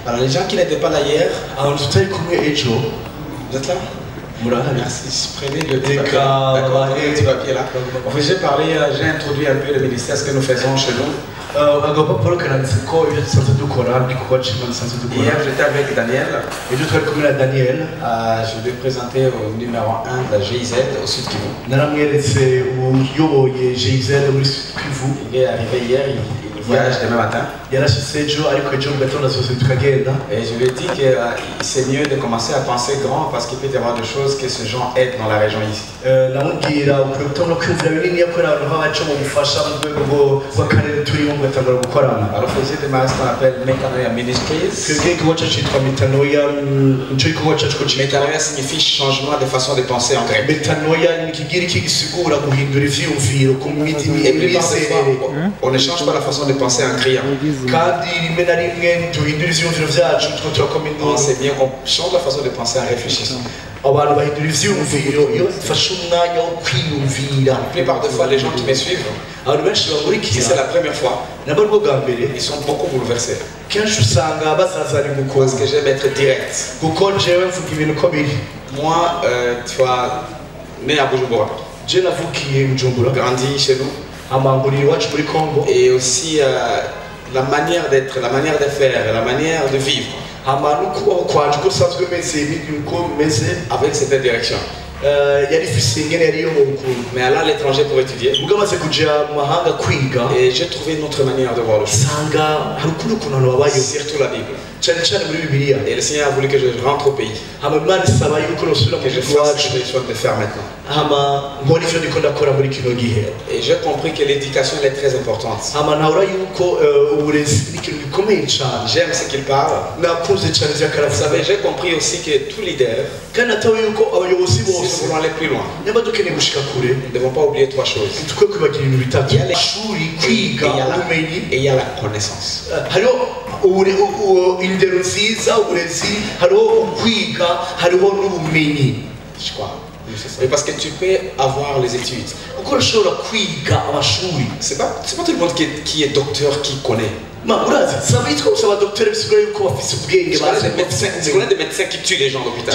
Alors les gens qui n'étaient pas là hier, vous êtes là? Merci, prenez le petit papier. D'accord, prenez le petit papier là. En fait, j'ai introduit un peu le ministère, ce que nous faisons chez nous. Hier, j'étais avec Daniel. Je vais présenter au numéro 1 de la GIZ au Sud Kivu. Il est arrivé hier, il voyage demain matin. Et je lui ai dit que c'est mieux de commencer à penser grand parce qu'il peut y avoir des choses que ce genre aident dans la région ici. Alors faisait de ce qu'on appelle Metanoia Ministries. Metanoia signifie changement de façon de penser en grec. Et on ne change pas la façon de penser en criant. C'est bien qu'on change la façon de penser en réfléchissant. La plupart des fois, les gens qui me suivent, c'est la première fois, ils sont beaucoup bouleversés. Parce que j'aime être direct. Moi, tu vois, né à Bujumbura, grandi chez nous. Et aussi la manière d'être, la manière de faire, la manière de vivre. Avec cette direction. Mais aller à l'étranger pour étudier. Et j'ai trouvé une autre manière de voir le choses. Surtout la Bible. Et le Seigneur a voulu que je rentre au pays. Que je fasse ce que je souhaite de faire maintenant. Et j'ai compris que l'éducation est très importante. J'aime ce qu'il parle. Vous savez, j'ai compris aussi que tout leader, si nous voulons aller plus loin, nous ne devons pas oublier trois choses. Il y a les et il y a la connaissance. Je crois. Et parce que tu peux avoir les études. C'est pas tout le monde qui est docteur qui connaît. Je connais des médecins qui tuent les gens à l'hôpital.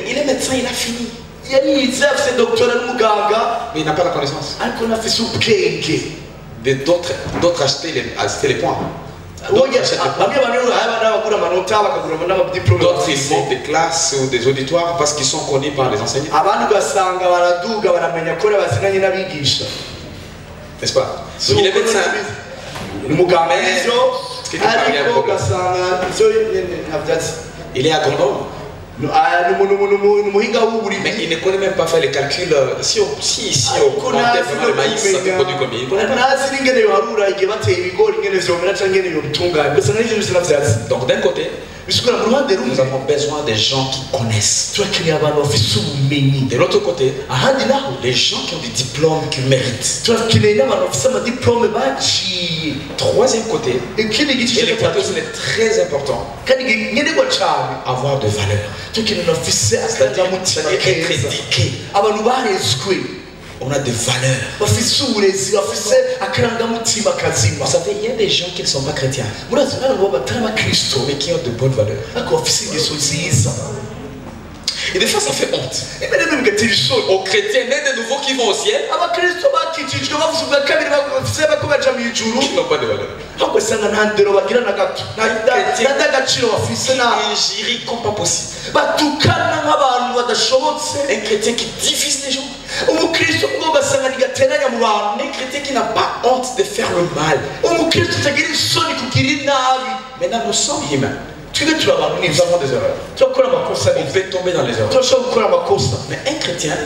Il est médecin, il a fini. Mais il n'a pas la connaissance. D'autres achetaient les points. D'autres ils font des classes ou des auditoires parce qu'ils sont connus par les enseignants. N'est-ce pas? Donc il est médecin. Il est agronome. Mais il ne connaît même pas faire les calculs. Si on plantait vraiment le maïs, ça peut produire combien? Il ne connaît pas. Donc d'un côté, nous avons besoin des gens qui connaissent. De l'autre côté, les gens qui ont des diplômes qu'ils méritent. Troisième côté, et le côté aussi est très important, avoir de valeur. C'est-à-dire être éduqué. On a des valeurs. Vous savez, il y a des gens qui ne sont pas chrétiens, mais qui ont de bonnes valeurs. Et des fois ça fait honte aux chrétiens nés de nouveau qui vont au ciel, qui n'ont pas de valeur, qui gérent comme pas possible. Un chrétien qui divise les gens, un chrétien qui n'a pas honte de faire le mal. Maintenant nous sommes humains. Nous avons des erreurs. On peut tomber dans les erreurs. Mais un chrétien,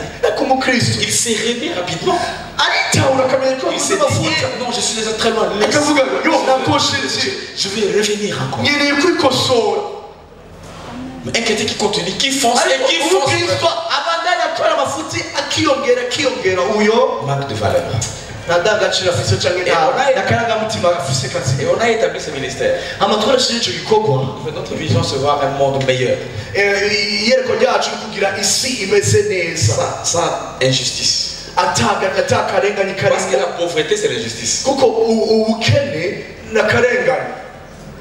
il s'est réveillé rapidement. Il s'est dit, non, je suis déjà très mal. Je vais revenir encore. Mais un chrétien qui continue, qui fonce et qui fonce, manque de valeur. Et on a établi ce ministère. Notre vision, c'est voir un monde meilleur. Sans injustice. Parce que la pauvreté, c'est l'injustice.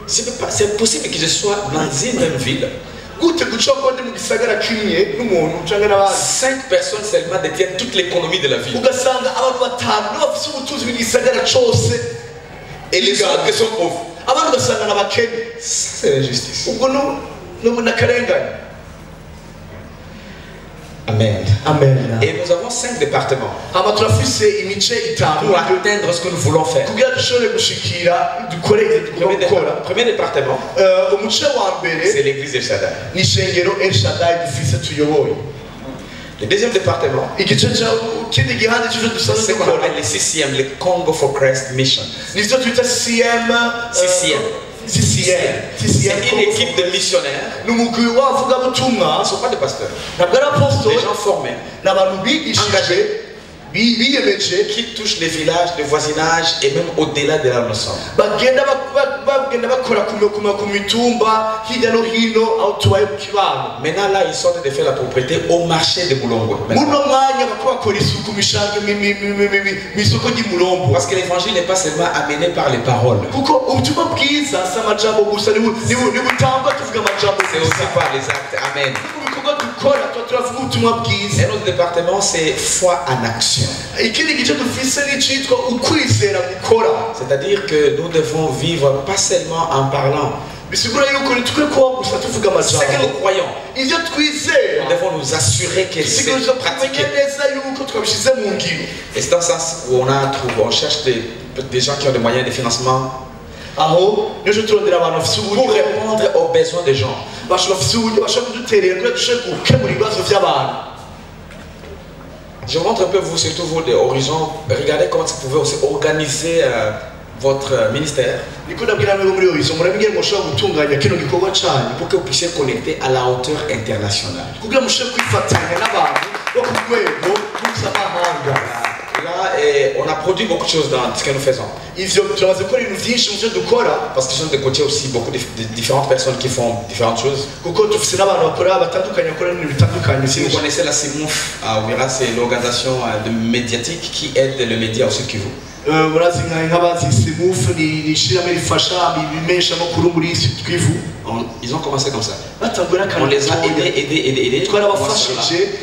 c'est possible que je sois dans une même ville. 5 personnes seulement détiennent toute l'économie de la ville. Et les autres qui sont pauvres. C'est l'injustice. Amen. Amen. Et nous avons 5 départements pour atteindre ce que nous voulons faire. Premier département, c'est l'église El Shaddai. Le deuxième département, c'est ce qu'on appelle le CCM, le Congo for Christ Mission. CCM. C'est une équipe de missionnaires. Ils ne sont pas des pasteurs. Des gens formés, engagés, qui touchent les villages, le voisinage et même au-delà de là où nous sommes. Maintenant là, ils sortent de faire la propriété au marché de Moulombo. Parce que l'évangile n'est pas seulement amené par les paroles. C'est aussi par les actes. Amen. Et notre département, c'est foi en action. C'est-à-dire que nous devons vivre pas seulement en parlant. Ce que nous croyons, nous devons nous assurer que c'est pratiqué. Et c'est dans ce sens où on cherche des gens qui ont des moyens de financement pour répondre aux besoins des gens. Je montre un peu vous, surtout vous de Horizon, regardez comment vous pouvez aussi organiser votre ministère pour que vous puissiez connecter à la hauteur internationale. Là, on a produit beaucoup de choses dans ce que nous faisons. Parce que je suis de côté aussi beaucoup de différentes personnes qui font différentes choses. Si vous connaissez la CIMOUF, c'est l'organisation médiatique qui aide le média au Sud Kivu. Ils ont commencé comme ça. On les a aidés.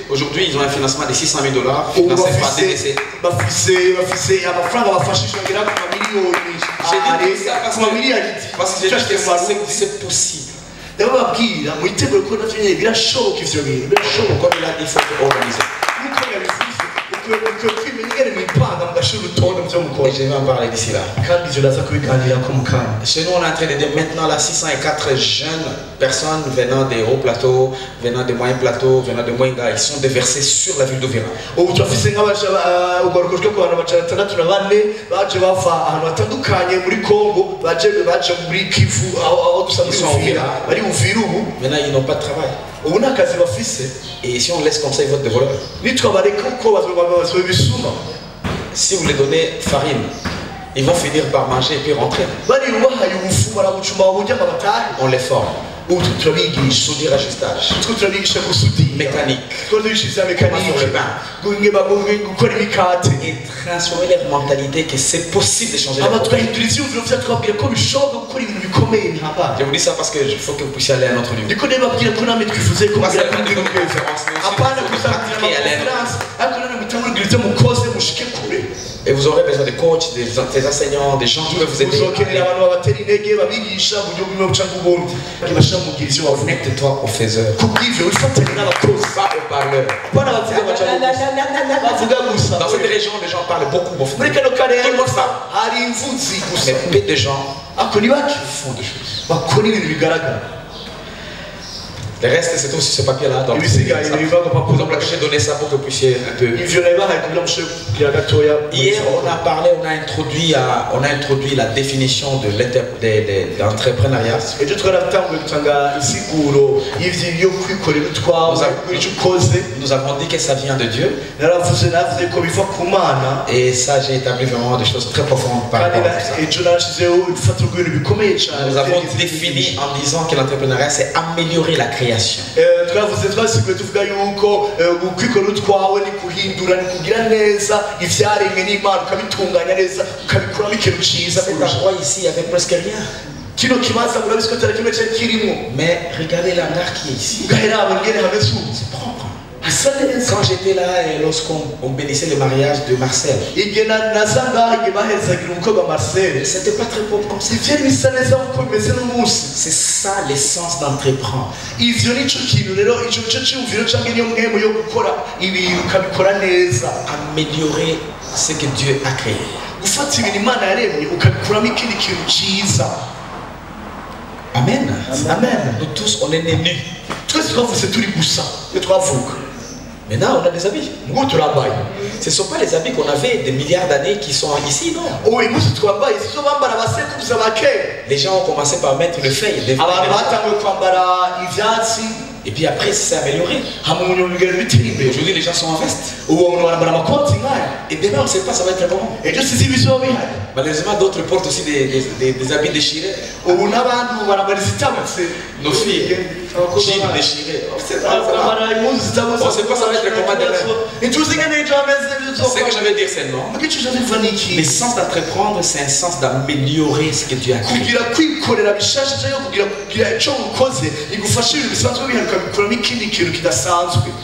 Aujourd'hui, ils ont un financement de $600 000 financé par DDC. J'ai dit tout ça parce que c'est possible. Comme il a dit, il faut organiser. Et je vais en parler d'ici là. Chez nous, on est en train de dire maintenant là 604 jeunes personnes venant des hauts plateaux, venant des moyens plateaux, venant de Mwenga, ils sont déversés sur la ville d'Uvira. Ils sont au Uvira. Maintenant, ils n'ont pas de travail. Et si on laisse comme ça, ils vont être des voleurs. Si vous les donnez farine, ils vont finir par manger et puis rentrer. On les forme. Soudure ajustage, mécanique, comment faire le bain, et transformer leur mentalité que c'est possible de changer. Je vous dis ça parce qu'il faut que vous puissiez aller à notre lieu. Et vous aurez besoin de coachs, des enseignants, des gens qui peuvent vous aider. Connecte-toi au faiseur. Pas au parleur. Dans cette région, les gens parlent beaucoup. Tout le monde parle. Mais peu de gens font des choses. Le reste, c'est tout sur ce papier-là. Donc, j'ai donné ça pour que vous puissiez un peu. Hier, on a parlé, on a introduit la définition de l'entrepreneuriat. Nous avons dit que ça vient de Dieu. Et ça, j'ai établi vraiment des choses très profondes par rapport à ça. Nous avons défini en disant que l'entrepreneuriat, c'est améliorer la création. C'est à quoi ici, il n'y avait presque rien. Mais regardez l'hangar qui est ici. C'est propre. Quand j'étais là et lorsqu'on bénissait le mariage de Marcel, c'était pas très propre comme ça. C'est ça l'essence d'entreprendre. Améliorer ce que Dieu a créé. Amen. Amen. Nous tous, on est nés nus. Maintenant, on a des habits. Ce ne sont pas les habits qu'on avait des milliards d'années qui sont ici, non. Les gens ont commencé par mettre le feuille. Et puis après, c'est amélioré. Aujourd'hui, les gens sont en veste. Et demain, on ne sait pas, ça va être comment. Malheureusement, d'autres portent aussi des habits déchirés. Nos filles, jeans déchirés. On ne sait pas, ça va être comment demain. Ce que je vais dire, c'est non. L'essence d'entreprendre, c'est un sens d'améliorer ce que Dieu a créé.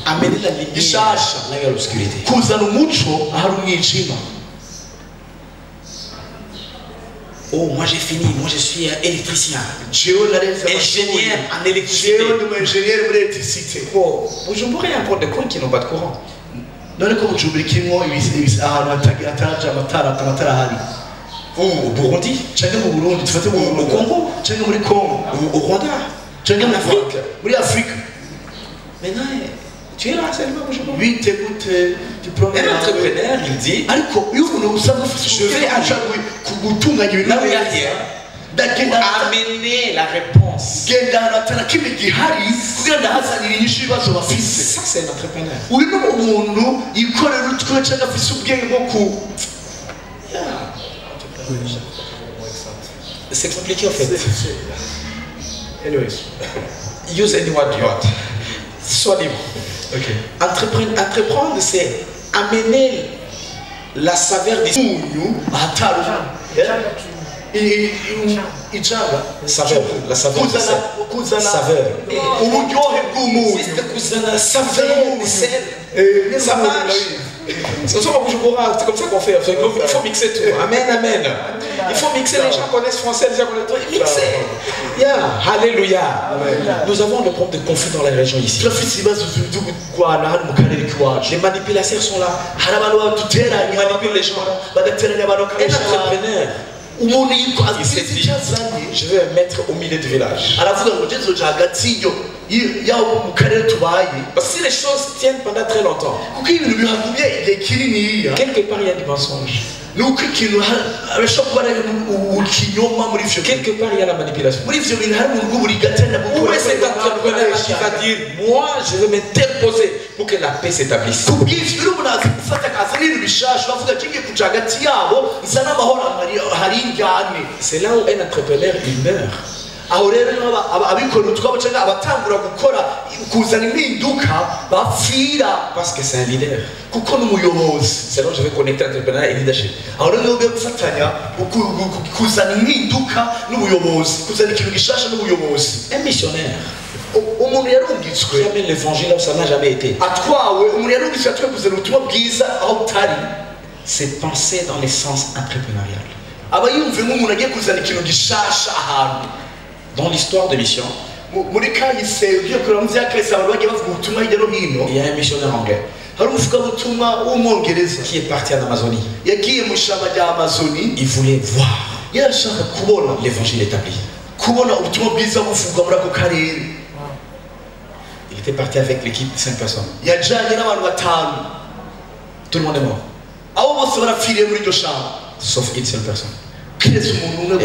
Amener la lumière là il y a l'obscurité. Oh, moi j'ai fini, moi je suis électricien, ingénieur en électricité. Oh, je pourrais encore des cons qui n'ont pas de courant. Ou au Burundi, au Congo, au Rwanda, en Afrique. Maintenant, tu es là seulement aujourd'hui. Un entrepreneur, il dit, je vais aller là où il y a rien, amener la réponse. Ça, c'est un entrepreneur. C'est compliqué en fait. Anyways, use any word you want. Sois libre. Okay. Entreprendre, c'est amener la saveur du saveur, la saveur. Ça marche. C'est comme ça qu'on fait. Il faut mixer tout. Amen, amen. Il faut mixer. Les gens connaissent français, les gens connaissent mixer. Yeah. Alléluia. Nous avons le problème de conflit dans la région ici. Les manipulateurs sont là. Ils manipulent les gens. Un entrepreneur, il s'est dit, je vais me mettre au milieu du village. Parce que si les choses tiennent pendant très longtemps, quelque part il y a du mensonge. Quelque part il y a la manipulation. Où est cet entrepreneur qui va dire, moi je vais m'interposer pour que la paix s'établisse? C'est là où un entrepreneur il meurt. Parce que c'est un leader. C'est là où je vais connecter entrepreneur et leadership. Un missionnaire qui amène l'évangile où ça n'a jamais été, c'est penser dans les sens entrepreneurial. Dans l'histoire de mission, il y a un missionnaire anglais qui est parti en Amazonie. Il voulait voir l'évangile établi. Il était parti avec l'équipe de 5 personnes. Tout le monde est mort, sauf une seule personne. Et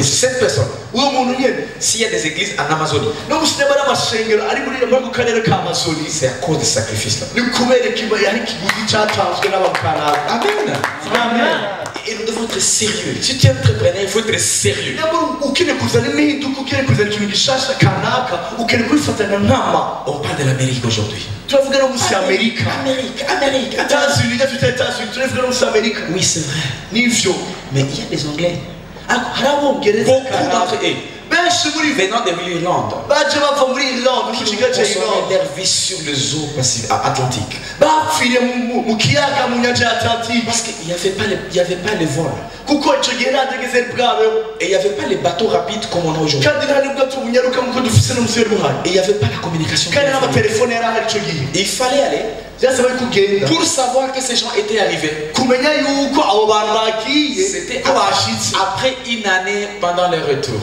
cette personne, s'il y a des églises en Amazonie, c'est à cause des sacrifices là. Amen. Amen. Et nous devons être sérieux. Si tu es entrepreneur, il faut être sérieux. On parle de l'Amérique aujourd'hui. Amérique. Oui, c'est vrai. Mais il y a des Anglais. Beaucoup d'entre eux venant de l'Irlande, qui consommaient leur vie sur les eaux atlantiques. Parce qu'il n'y avait pas les vols. Et il n'y avait pas les bateaux rapides comme on a aujourd'hui. Et il n'y avait pas la communication. Il fallait aller pour savoir que ces gens étaient arrivés. C'était après une année pendant leur retour.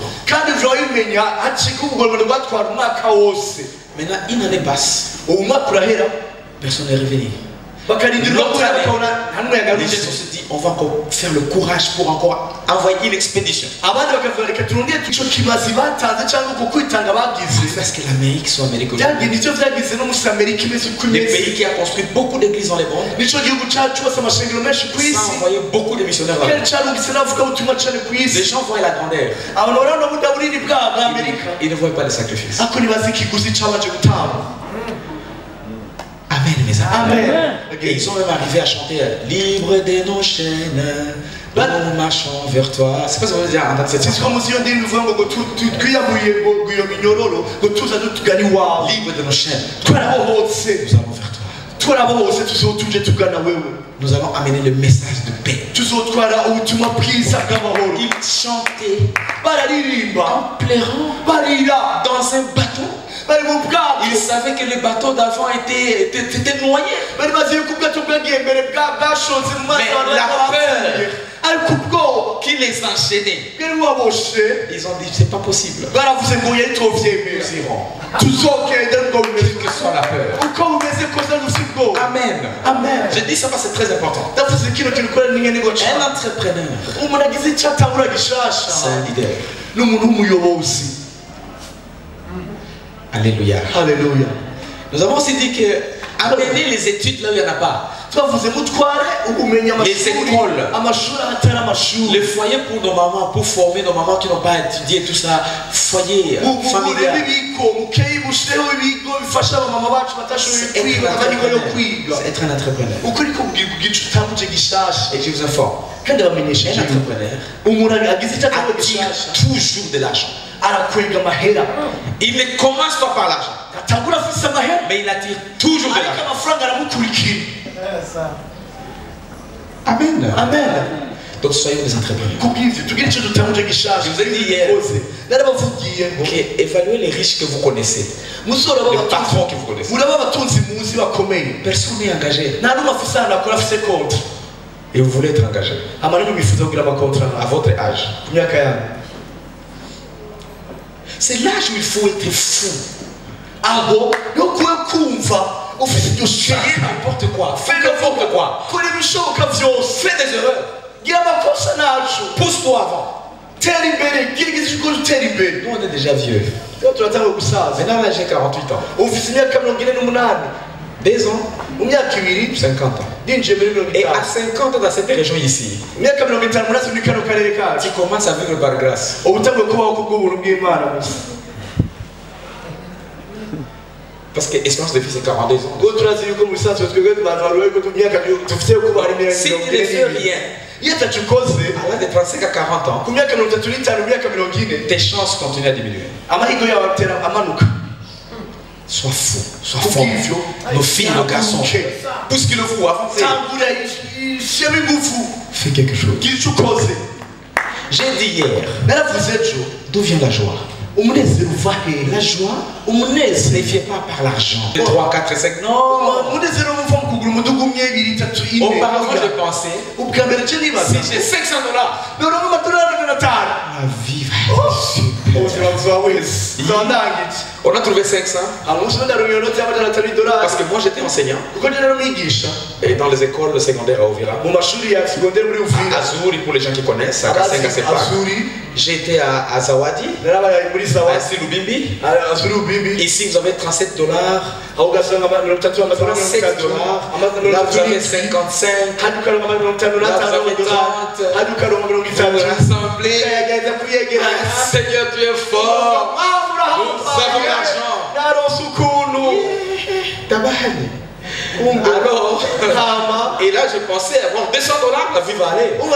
Maintenant, une année passe. Personne n'est revenu. L'autre année, les gens se disent on va encore faire le courage pour encore envoyer une expédition. Parce que l'Amérique soit Amérique aujourd'hui. Les pays qui a construit beaucoup d'églises dans les mondes, ça a envoyé beaucoup de missionnaires là. Les gens voient la grandeur. Ils ne voient pas les sacrifices. Amen, mes amis. Amen. Et ils sont même arrivés à chanter libre de nos chaînes, nous marchons vers toi. C'est pas ce qu'on veut dire en tant que cette chanson. Libre de nos chaînes, nous allons vers toi. Nous allons amener le message de paix. Ils chantaient en pleurant dans un bateau. Ils savaient que le bateau d'avant était noyé. Mais la peur qui les enchaînait, ils ont dit c'est pas possible. Nous irons. Quelle que soit la peur. Amen. Amen. Je dis ça parce que c'est très important. Un entrepreneur, c'est un leader. Alléluia. Alléluia. Nous avons aussi dit que amener les études là où il n'y en a pas. Les écoles, les foyers pour nos mamans, pour former nos mamans qui n'ont pas étudié tout ça, foyer familial. C'est être un entrepreneur. Et je vous informe, un entrepreneur attire toujours de l'argent. Il ne commence pas par l'argent, mais il attire toujours de l'argent. Amen. Amen. Donc soyons des entrepreneurs. Je vous ai dit hier évaluez les riches que vous connaissez, les patrons que vous connaissez. Personne n'est engagé. Et vous voulez être engagé à votre âge. C'est l'âge où il faut être fou. Faites n'importe quoi. Faites n'importe quoi. Fais des erreurs. Pousse-toi avant. Nous on est déjà vieux. Maintenant là j'ai 48 ans. 2 ans, 50 ans. Et à 50 ans dans cette région ici, tu commences à vivre par grâce. Parce que l'espérance de vie c'est 42 ans. Si tu ne fais rien, à l'âge de 35 à 40 ans, tes chances continuent à diminuer. Sois fou, sois fort. Nos filles, nos garçons, puisqu'il le faut avancer. Fais quelque chose. J'ai dit hier, d'où vient la joie? La joie ne vient pas par l'argent. 3, 4, 5, non. Auparavant, je pensais, si j'ai $500, ma vie va être super. On a trouvé 500. Parce que moi j'étais enseignant. Et dans les écoles secondaires à Ovira, à Azuri pour les gens qui connaissent, à Kasenga Sepa. J'étais à Zawadi, à Silubimbi. Ici vous avez $37. $37. Là vous avez 55. Là vous avez 30. Vous rassemblez. Seigneur, tu es fort. Nous avons l'argent. Alors, Et là, je pensais avoir $200, la vie va aller. 200,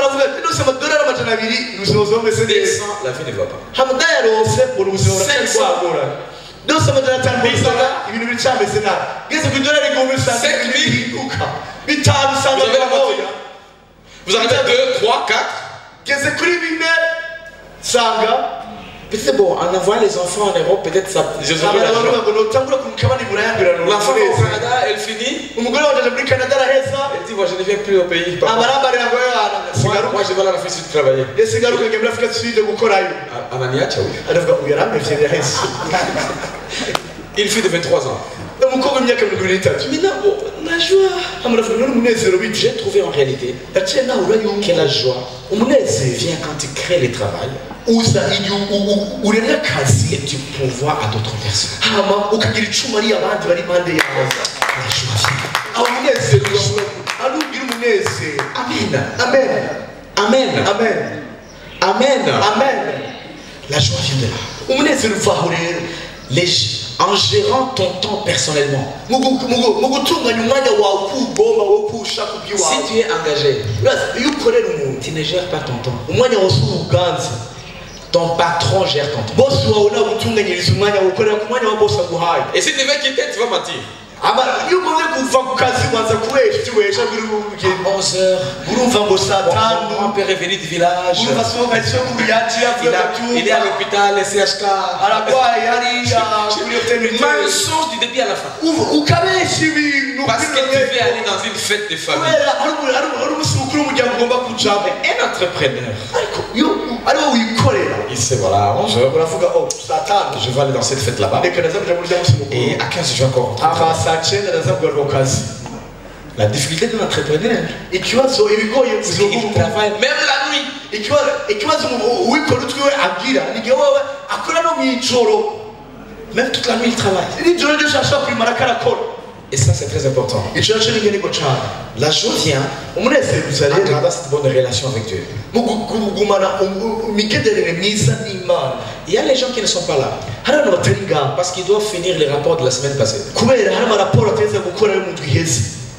la vie ne va pas. 500, vous en avez 2, 3, 4. Mais c'est bon, en envoyant les enfants en Europe, peut-être ça. L'enfant au Canada, elle finit. Elle dit, moi, je ne viens plus au pays. Moi, je vais à l'Afrique du travailler. Ananiacha, oui. Une fille de 23 ans. Maintenant, la joie. J'ai trouvé en réalité que la joie vient quand tu crées le travail et tu pourvois à d'autres personnes. Amen. Amen. Amen. Amen. Amen. La joie vient de là. En gérant ton temps personnellement. Si tu es engagé, tu ne gères pas ton temps. Ton patron gère ton temps. Et si tu veux quitter, tu vas mentir. À 11h, mon grand-père est venu du village. Il est à l'hôpital, le CHK. Mensonge du début à la fin. Parce que tu veux aller dans une fête de famille. Un entrepreneur, il sait, voilà, à 11h, je vais aller dans cette fête là-bas. Et à 15h, je vais encore. La difficulté d'un entrepreneur, c'est qu'il travaille même la nuit. Même toute la nuit, il travaille. Et ça, c'est très important. La joie vient en gardant cette bonne relation avec Dieu. Il y a les gens qui ne sont pas là parce qu'ils doivent finir les rapports de la semaine passée.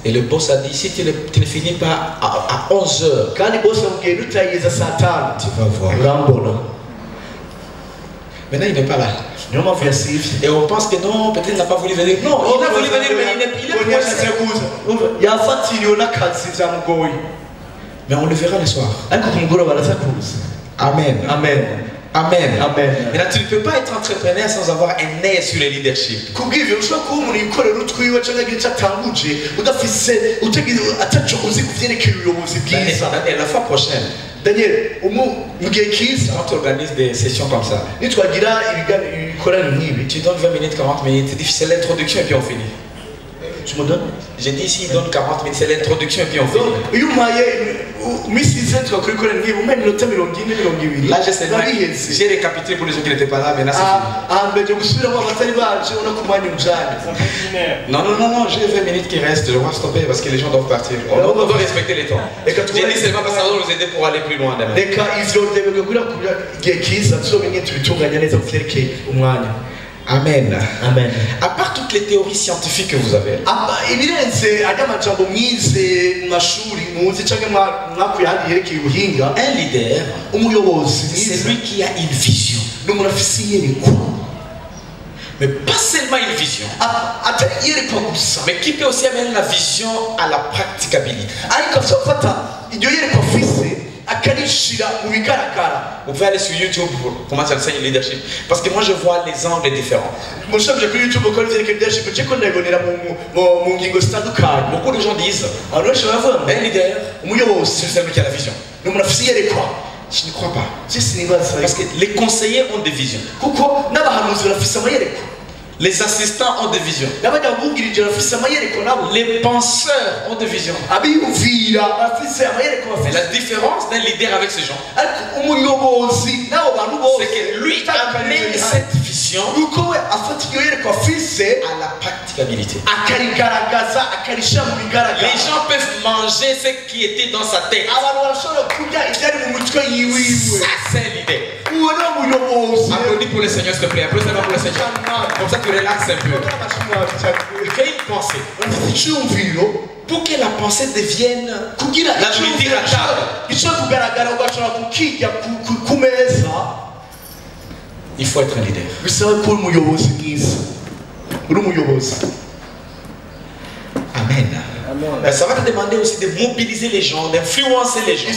Et le boss a dit, si tu ne finis pas à 11h, tu vas voir. Maintenant, il n'est pas là. Et on pense que non, peut-être il n'a pas voulu venir. Non, il a voulu venir, mais il est mais on le verra le soir. Amen. Amen. Amen. Amen. Et là, tu ne peux pas être entrepreneur sans avoir un œil sur le leadership. La fois prochaine, Daniel, quand tu organises des sessions comme ça, tu donnes 20 minutes, 40 minutes, c'est l'introduction et puis on finit. Tu me donnes? J'ai dit ici, il donne 40 minutes, c'est l'introduction et puis on finit. Là, j'ai récapitulé pour les gens qui n'étaient pas là, mais là c'est fini. Non, j'ai 20 minutes qui restent, je vais stopper parce que les gens doivent partir. On doit respecter les temps. J'ai dit seulement parce que ça va nous aider pour aller plus loin demain. Amen. Amen. À part toutes les théories scientifiques que vous avez, un leader, c'est lui qui a une vision. Mais pas seulement une vision, mais qui peut aussi amener la vision à la practicabilité. Vous pouvez aller sur YouTube pour commencer à enseigner le leadership. Parce que moi je vois les angles différents. Beaucoup de gens disent un leader, c'est celui qui a la vision. Je ne crois pas. Parce que les conseillers ont des visions. Les assistants ont des visions. Les penseurs ont des visions. Et la différence d'un leader avec ces gens, c'est que lui amène cette vision à la practicabilité. Les gens peuvent manger ce qui était dans sa tête. Ça, c'est un leader. Applaudis pour le Seigneur, s'il te plaît. Applaudis pour le Seigneur. Comme ça, tu relaxes un peu. Quelle pensée? pour que la pensée devienne la vérité à table, il faut être un leader. Amen. Mais ça va te demander aussi de mobiliser les gens, d'influencer les gens.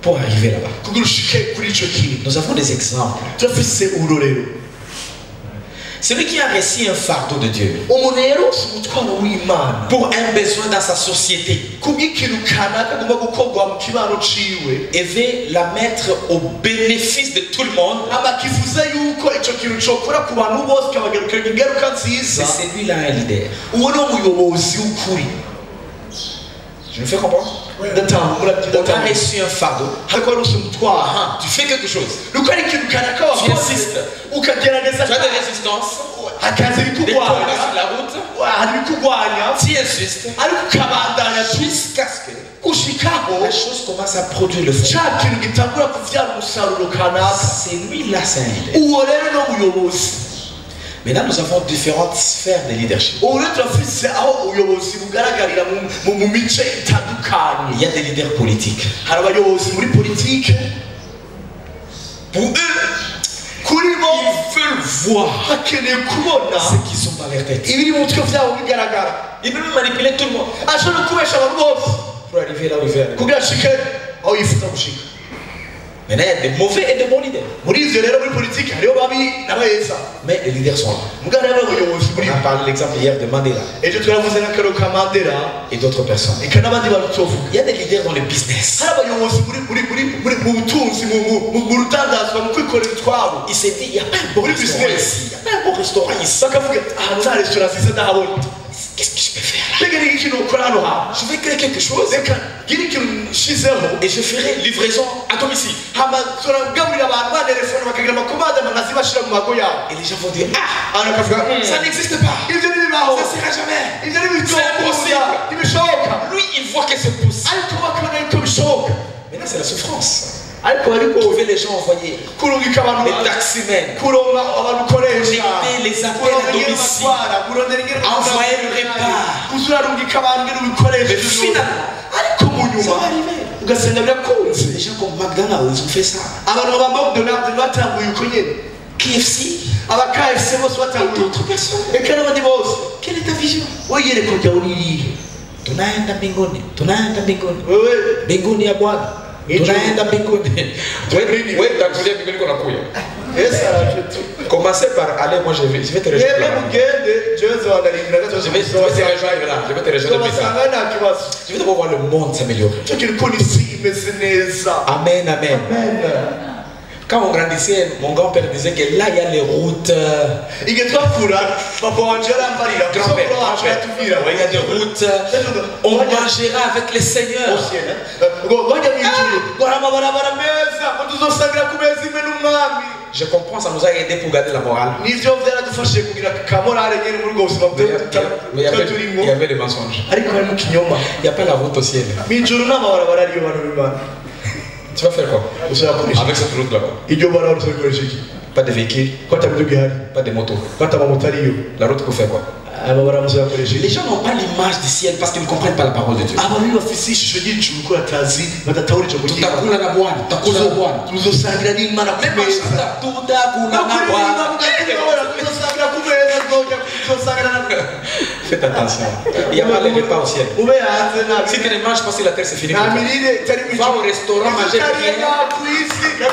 Pour arriver là-bas. Nous avons des exemples. Celui qui a reçu un fardeau de Dieu pour un besoin dans sa société et veut la mettre au bénéfice de tout le monde, c'est celui-là un leader. Je me fais comprendre? On a reçu un fardeau. Tu fais quelque chose. Tu insistes. Tu as des résistances. Des combats sur la route. Tu insistes. Jusqu'à ce que la chose commence à produire le fruit. C'est lui-là, c'est un leader. Maintenant, nous avons différentes sphères de leadership. Il y a des leaders politiques. Pour eux, ils veulent voir ce qu'ils sont dans leur tête. Ils veulent manipuler tout le monde pour arriver là où ils veulent. Maintenant, il y a des mauvais et des bons leaders. Mais les leaders sont là. On a parlé de l'exemple hier de Mandela et d'autres personnes. Il y a des leaders dans le business. Il s'est dit, il n'y a pas un bon restaurant ici. Il n'y a pas un bon restaurant ici. Qu'est-ce que je peux faire là? Je vais créer quelque chose et je ferai livraison à domicile. Et les gens vont dire, ah, ça n'existe pas. Ça ne sera jamais. C'est impossible. Lui, il voit que c'est possible. Maintenant, c'est la souffrance. Trouver les gens envoyés, les taximens, connecter les appels à domicile, envoyer le repas. Mais finalement, ça va arriver. Les gens comme McDonald's, ils ont fait ça. KFC, et d'autres personnes. Quelle est ta vision? Tunaenda mbinguni. Mbinguni ya Bwana. Tunaenda mbinguni. Wewe utakulia mbinguni kuna kuya. Commencez par aller, moi je vais te rejoindre là. Je vais te rejoindre là. Je vais te rejoindre plus tard. Je vais te voir le monde s'améliorer. Amen, amen. Quand on grandissait, mon grand-père disait que là il y a les routes. Il y a des routes. On mangera avec les seigneurs. Je comprends, ça nous a aidé pour garder la morale. Mais il y avait des mensonges. Il n'y a pas la route au ciel. Tu vas faire quoi avec cette route là-bas? Pas de véhicule, pas de moto. La route pour faire quoi? Les gens n'ont pas l'image du ciel parce qu'ils ne comprennent pas la parole de Dieu. Faites attention. Il n'y a pas les repas au ciel. Si tu ne manges pas sur la terre, c'est fini. Va au restaurant, manger bien,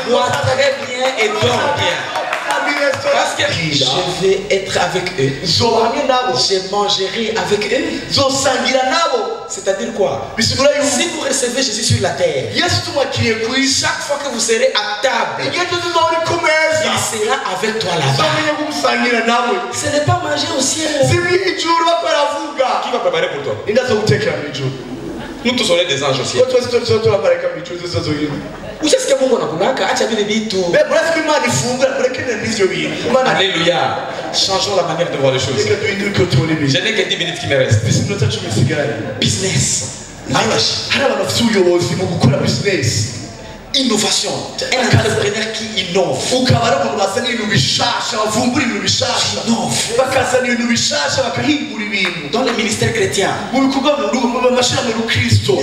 bois très bien et dors bien. Parce que je vais être avec eux. Je mangerai avec eux. C'est-à-dire quoi? Si vous recevez Jésus sur la terre, chaque fois que vous serez à table, il sera avec toi là-bas. Ce n'est pas manger au ciel. Qui va préparer pour toi? Nous tous on est des anges au ciel. Où est-ce que vous Alléluia. Changeons la manière de voir les choses. Je n'ai que 10 minutes qui me restent. Business. innovation. Un entrepreneur qui innove. Dans les ministères chrétiens, il y a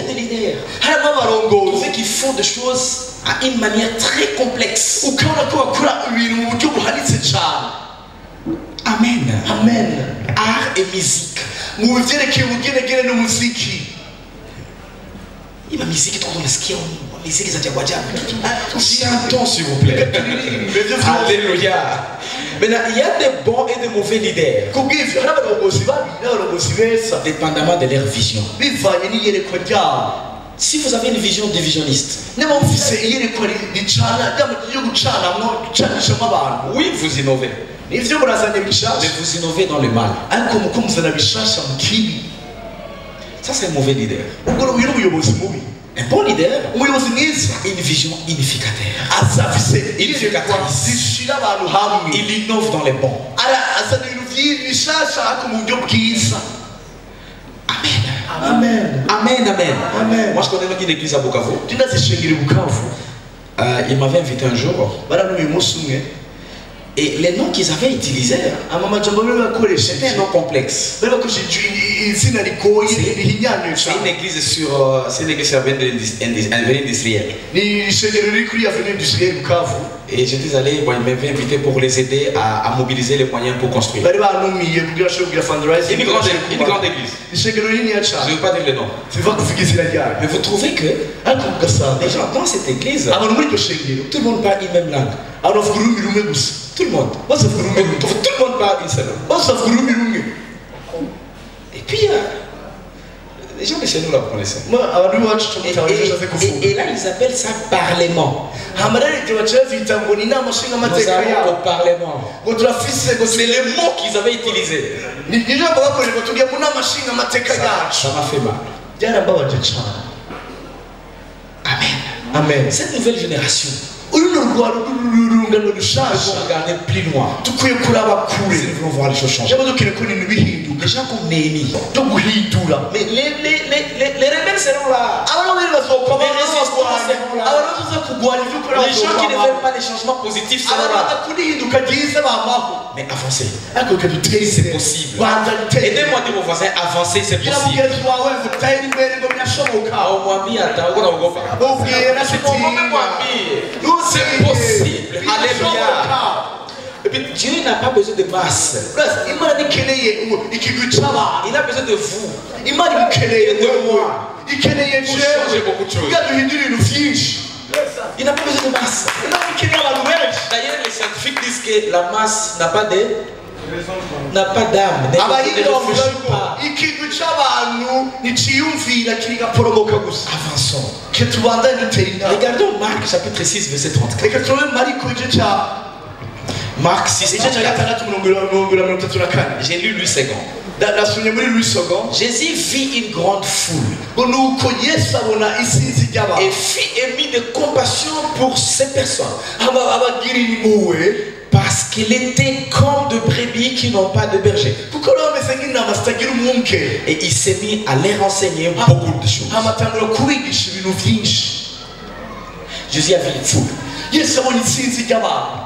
des leaders. Vous qui font des choses à une manière très complexe. Amen. Amen. Art et musique. Il y a la musique qui tombe dans le ski. Chantons s'il vous plaît. Alléluia. Maintenant, il y a des bons et des mauvais leaders. Dépendamment de leur vision. Si vous avez une vision divisionniste, oui, vous innovez. Mais vous innovez dans le mal. Ça, c'est un mauvais leader. Un bon leader a une vision unificatrice. Il innove dans les bons. Amen. Amen. Amen. Amen. Moi, je connais une église à Bukavu. Il m'avait invité un jour. Et les noms qu'ils avaient utilisés, c'était un nom complexe. C'est une église sur avenue industrielle. Et j'étais allé, bon, ils m'avaient invité pour les aider à mobiliser les moyens pour construire. Une grande église. Je ne veux pas dire le nom. Mais vous trouvez que les gens dans cette église, tout le monde parle une même langue. Tout le monde. Tout le monde parle une seule langue. Et puis, les gens de chez nous là vous connaissez. Et là ils appellent ça parlement. Nous allons au parlement. C'est les mots qu'ils avaient utilisés. Ça m'a fait mal. Amen. Amen. Cette nouvelle génération, il faut regarder plus loin. Ils vont voir les choses changer. Les gens comme Néhémie. Mais les rebelles seront là. Les résistants seront là. Les gens qui ne veulent pas les changements positifs seront là. Mais avancer, c'est possible. Aidez-moi à dire aux voisins, avancer c'est possible. C'est possible. Alléluia. Et puis Dieu n'a pas besoin de masse. Il a besoin de vous. Et de moi. Pour changer beaucoup de choses. Il n'a pas besoin de masse. D'ailleurs, les scientifiques disent que la masse n'a pas d'âme. Avançons. Regardons Marc chapitre 6 verset 34. Marc 6 34. J'ai lu Louis II. Jésus vit une grande foule et fit émis de compassion pour ces personnes parce qu'il était comme de brebis qui n'ont pas de berger. Et il s'est mis à leur enseigner beaucoup de choses. Jésus a vu une foule.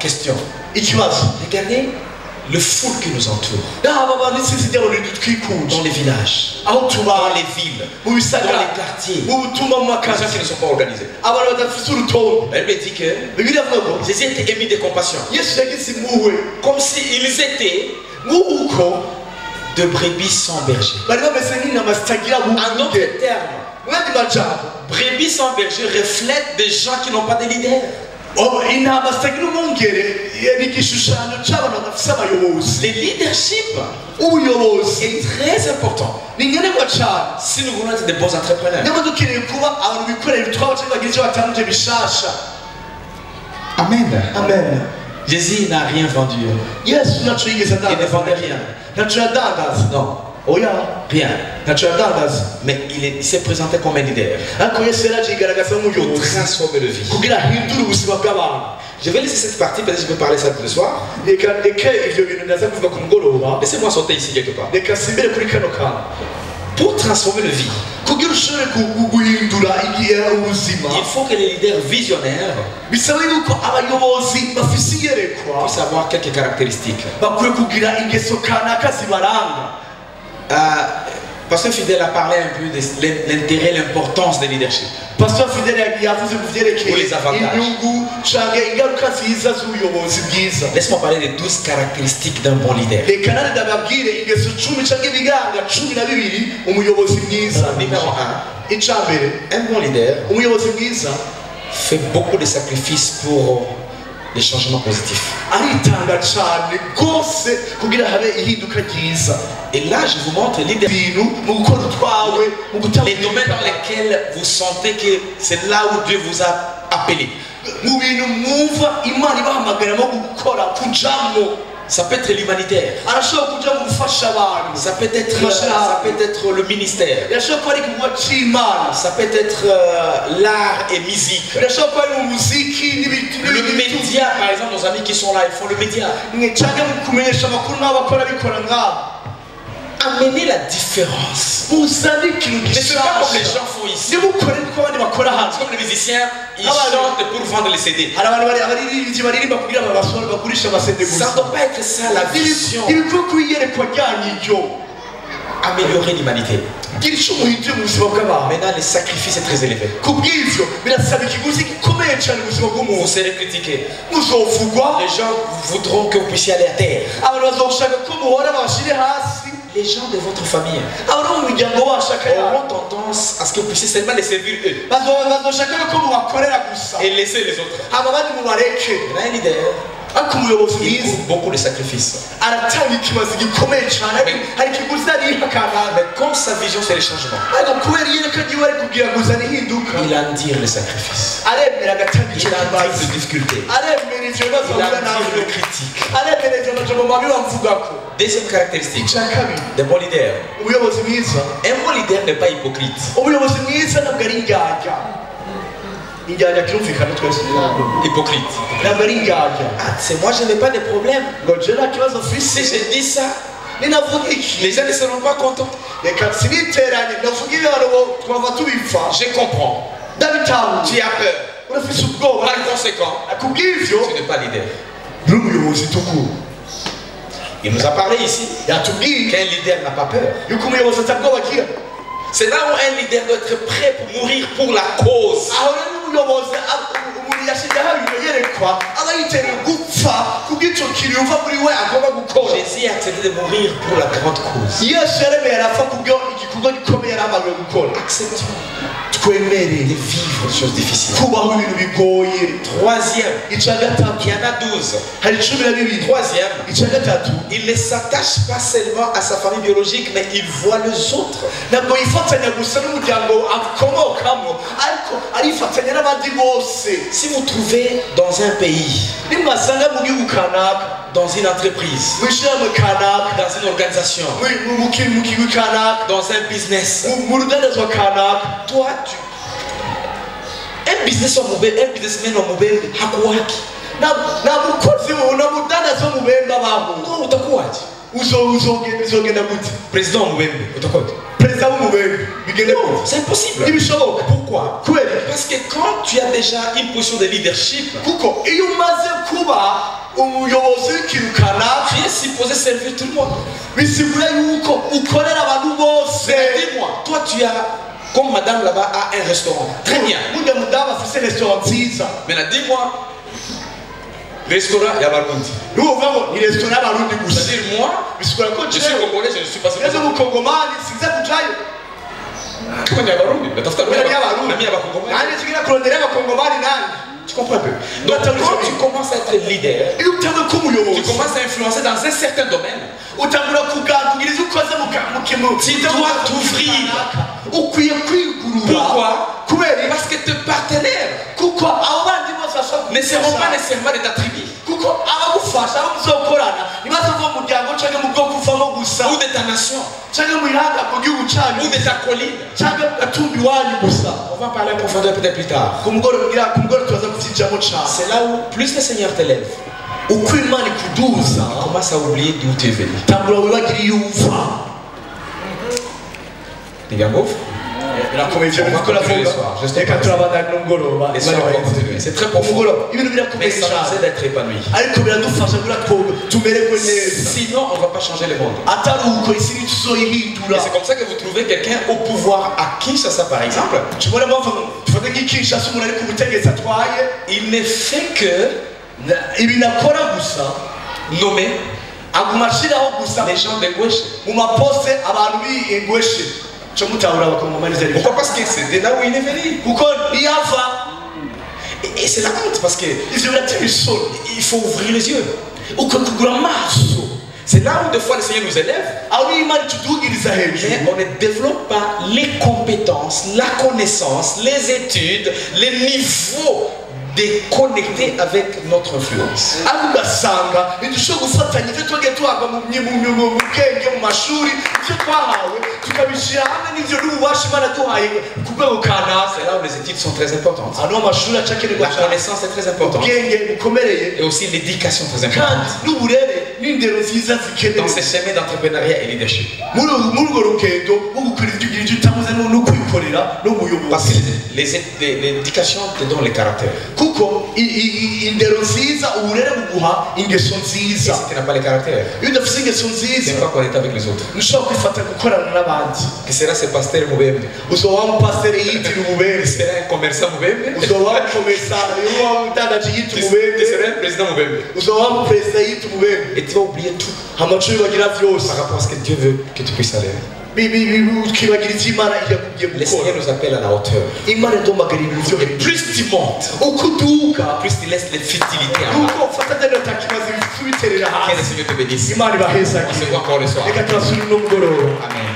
Question. Regardez le foule qui nous entoure. Dans les villages, dans les villes, dans les quartiers, les gens qui ne sont pas organisés. Elle me dit que Jésus était émis de compassion. Comme s'ils étaient de brebis sans berger. En d'autres termes, brebis sans berger reflète des gens qui n'ont pas de leader. Le leadership est très important si nous voulons être de bons entrepreneurs. Amen. Amen. Jésus n'a rien vendu. Il ne vendait rien. Non. Rien. Mais il s'est présenté comme un leader pour transformer le vie. Je vais laisser cette partie parce que je vais parler ça tout le soir. Laissez-moi sauter ici quelque part. Pour transformer le vie, Il faut que les leaders visionnaires puissent avoir quelques caractéristiques. Pasteur Fidèle a parlé un peu de l'intérêt, l'importance des leadership. Pasteur Fidèle Pour les avantages. Laisse-moi parler des 12 caractéristiques d'un bon leader. Numéro 1. Un bon leader fait beaucoup de sacrifices pour les changements positifs. Et là, je vous montre les domaines dans lesquels vous sentez que c'est là où Dieu vous a appelé. Ça peut être l'humanitaire. Ça peut être le ministère. Ça peut être l'art et musique. Le média, par exemple, nos amis qui sont là, ils font le média. Amener la différence. Mais c'est pas comme les gens font ici. C'est comme les musiciens, ils chantent pour vendre les CD. Ça ne doit pas être ça la vision. Améliorer l'humanité. Maintenant, le sacrifice est très élevé. Vous serez critiqués. Les gens voudront que vous puissiez aller à terre. Les gens de votre famille auront tendance à ce que vous puissiez seulement les servir eux et laisser les autres. Un leader, il coûte beaucoup de sacrifices. Mais comme sa vision c'est le changement, il endure les sacrifices. Il endure les difficultés. Il endure les critiques. Deuxième caractéristique d'un bon leader. Un bon leader n'est pas hypocrite. Hypocrite. C'est moi, je n'ai pas de problème. Si je dis ça, les gens ne seront pas contents. Je comprends. Tu as peur. Par conséquent, tu n'es pas leader. Il nous a parlé ici qu'un leader n'a pas peur. C'est là où un leader doit être prêt pour mourir pour la cause. Jésus a accepté de mourir pour la grande cause. Acceptons de vivre des choses difficiles. Troisième, il y en a 12. Troisième, il ne s'attache pas seulement à sa famille biologique, mais il voit les autres. Si vous trouvez dans un pays, dans une entreprise, dans une organisation, dans un business, toi tu un businessman hakuwaki na mukozi unamudandaza mubemba babo utakuwaje uzogenda gute president mubembe utakote president mubembe bigende c'est impossible. Pourquoi? Parce que quand tu as déjà une position de leadership, kuko iyo umaze kuba umuyobozi w'ikirukana, tu es supposé servir tout le monde. Bisigura yuko ukorera abantu bose. Dis-moi, toi tu as comme madame là-bas a un restaurant. Très bien. Maintenant dis-moi, restaurant Yabarundi. C'est-à-dire moi, je suis congolais, je ne suis pas tu comprends un peu. Donc quand tu commences à être leader, tu commences à influencer dans un certain domaine, tu dois t'ouvrir. Pourquoi? Parce que tes partenaires ne seront pas nécessairement de ta tribu ou de ta nation ou de ta colline. On va parler en profondeur peut-être plus tard. C'est là où plus le Seigneur t'élève, commence à oublier d'où tu es venu. C'est très profond. Mais ça nous aide à être épanouis. Sinon, on ne va pas changer le monde. Et c'est comme ça que vous trouvez quelqu'un au pouvoir à Kinshasa, par exemple. Il ne fait que nommer les gens de gauche. Pourquoi? Parce que c'est de là où il est venu. Et c'est la honte parce que il faut ouvrir les yeux. C'est là où des fois le Seigneur nous élève. Mais on ne développe pas les compétences, la connaissance, les études, les niveaux déconnectés avec notre influence. C'est là où les études sont très importantes. La connaissance est très importante. Et aussi l'éducation est très importante. Dans ces chemins d'entrepreneuriat et leadership. Parce que l'éducation te donne les caractères. Et si tu n'as pas les caractères, tu ne peux pas connecter avec les autres. Que sera ce pasteur Moubembe? Sera un commerçant Moubembe? Tu seras un président Moubembe? Et tu vas oublier tout par rapport à ce que Dieu veut que tu puisses aller. Le Seigneur nous appelle à la hauteur. Et plus tu montes, plus tu laisses les futilités en bas. Que le Seigneur te bénisse. On se voit encore le soir. Amen.